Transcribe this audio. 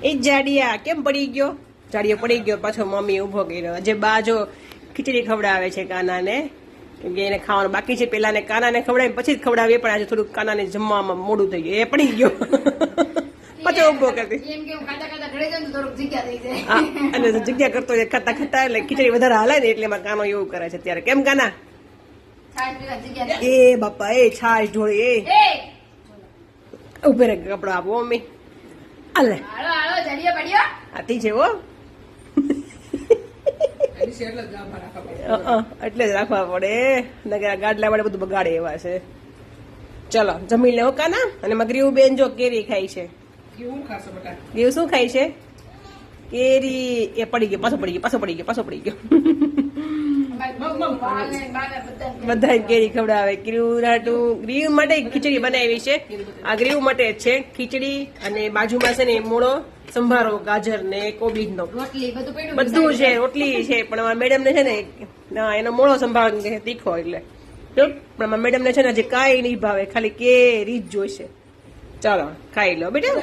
એ જાડિયા કેમ પડી ગયો? જાડિયો પડી ગયો, પાછો મમ્મી ઉભો કર્યો. જે બા જો ખીચડી ખવડાવે છે કાનાને, કેમ કે એને ખાવાનું બાકી છે. પેલા ને કાનાને ખવડાવી પછી જ ખવડાવીએ, પણ આજે થોડુંક કાનાને જમવામાં મોડું થઈ ગયું, એ પડી ગયો. પાછો ઉભો કરતી અને જગ્યા કરતો ખાતા ખાતા એટલે ખીચડી વધારે હાલે ને એટલે એમાં કાનો એવું કરે છે ત્યારે. કેમ કાના? એ બાપા એ છાશ ઢોળી એ ઉભે રે, કપડો આપો મમ્મી. હાલે આતી છે હો, એટલે જ રાખવા પડે, નગર ગાડલા વાળે બધું બગાડે એવા છે. ચલો જમી લે કાના. અને મગરીવું બેન જો કેરી ખાય છે. કેવું શું ખાય છે? કેરી. એ પડી ગયો, પાછો પડી ગયો, પાછો પડી ગયો, પાછો પડી ગયો. બધા કેરી ખવડાવે. ગ્રીવ માટે ખીચડી બનાવી છે. આ ગ્રીવ માટે જ છે ખીચડી, અને બાજુમાં છે ને મોળો સંભારો, ગાજર ને કોબીજ નો બધું છે. રોટલી છે, પણ મેડમ ને છે ને એનો મોળો સંભારો તીખો, એટલે પણ મેડમ ને છે ને હજી કાંઈ નહીં ભાવે, ખાલી કેરી જ જોઈશે. ચાલો ખાઈ લો બેટા.